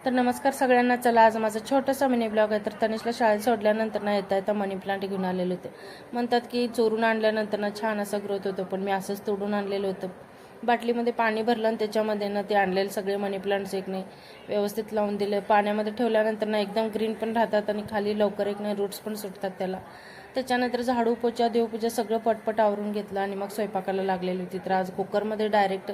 तर नमस्कार सगळ्यांना. चला आज माझा छोटासा मिनी ब्लॉग आहे. तर तनिषला शाळेत सोडल्यानंतर ना येता मनी प्लांट घेऊन आलेले होते. म्हणतात की चोरून आणल्यानंतर ना छान असा ग्रोथ होतो, पण मी असंच तोडून आणलेलं होतं. बाटलीमध्ये पाणी भरलं आणि त्याच्यामध्ये ना ते आणलेले सगळे मनी प्लांट्स एक नाही व्यवस्थित लावून दिले. पाण्यामध्ये ठेवल्यानंतर ना एकदम ग्रीन पण राहतात आणि खाली लवकर एक नाही रूट्स पण सुटतात त्याला. त्याच्यानंतर झाडू पोचा देवपूजा सगळं पटपट आवरून घेतलं आणि मग स्वयंपाकाला लागलेली होती. तर आज कुकरमध्ये डायरेक्ट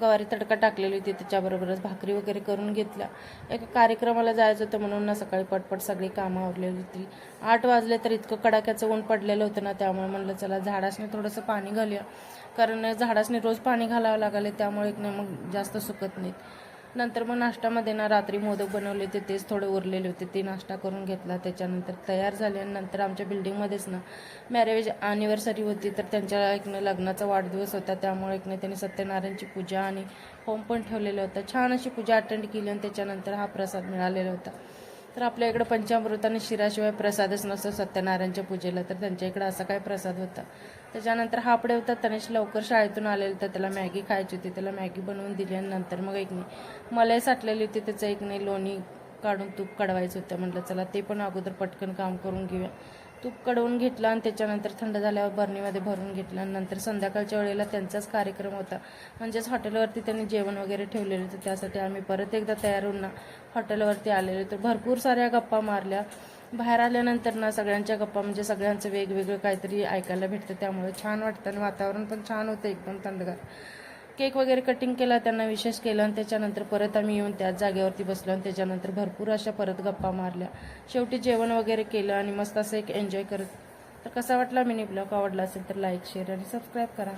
गवारी तडका टाकलेली होती, त्याच्याबरोबरच भाकरी वगैरे करून घेतल्या. एका कार्यक्रमाला जायचं होतं म्हणून ना सकाळी पटपट सगळी कामं आवरलेली होती. 8 वाजले तर इतकं कडाक्याचं ऊन पडलेलं होतं ना, त्यामुळे म्हणलं चला झाडासने थोडंसं पाणी घालूया, कारण झाडासने रोज पाणी घालावं लागले, त्यामुळे एक नाही मग जास्त सुकत नाहीत. नंतर मग नाश्त्यामध्ये ना रात्री मोदक बनवले होते, तेच थोडे उरलेले होते, ते नाश्ता करून घेतला. त्याच्यानंतर तयार झाले आणि नंतर आमच्या बिल्डिंगमध्येच ना मॅरेज ॲनिव्हर्सरी होती. तर त्यांच्या एक लग्नाचा वाढदिवस होता, त्यामुळे एक त्यांनी सत्यनारायणची पूजा आणि होम पण ठेवलेलं होतं. छान अशी पूजा अटेंड केली आणि त्याच्यानंतर हा प्रसाद मिळालेला होता. तर आपल्या इकडं पंचामृत आणि शिराशिवाय प्रसादच नसतो सत्यनारायणच्या पूजेला, तर त्यांच्या इकडं असा काय प्रसाद होता. त्याच्यानंतर हापडे होता. तनिष लवकर शाळेतून आलेलं, तर त्याला मॅगी खायची होती, त्याला मॅगी बनवून दिली. आणि नंतर मग एक नाही मलाई साठलेली होती, त्याचं एक नाही लोणी काढून तूप काढवायचं होतं. म्हटलं चला ते पण अगोदर पटकन काम करून घेऊया. तूप कडवून घेतलं आणि त्याच्यानंतर थंड झाल्यावर बर्नीमध्ये भरून घेतलं. आणि नंतर संध्याकाळच्या वेळेला त्यांचाच कार्यक्रम होता, म्हणजेच हॉटेलवरती त्यांनी जेवण वगैरे ठेवलेलं होतं. त्यासाठी आम्ही परत एकदा तयार होऊन ना हॉटेलवरती आलेलो. तर भरपूर साऱ्या गप्पा मारल्या. बाहेर आल्यानंतर ना सगळ्यांच्या गप्पा म्हणजे सगळ्यांचं वेगवेगळं काहीतरी ऐकायला भेटतं, त्यामुळे छान वाटतं आणि वातावरण पण छान होतं, एकदम थंडगार. केक वगैरे कटिंग केला, त्यांना विशेष केलं आणि त्याच्यानंतर परत आम्ही येऊन त्याच जागेवरती बसलो आणि त्याच्यानंतर भरपूर अशा परत गप्पा मारल्या. शेवटी जेवण वगैरे केलं आणि मस्त असं एक एन्जॉय करत. तर कसा वाटला मिनी ब्लॉग? आवडला असेल तर लाईक, शेअर आणि सबस्क्राईब करा.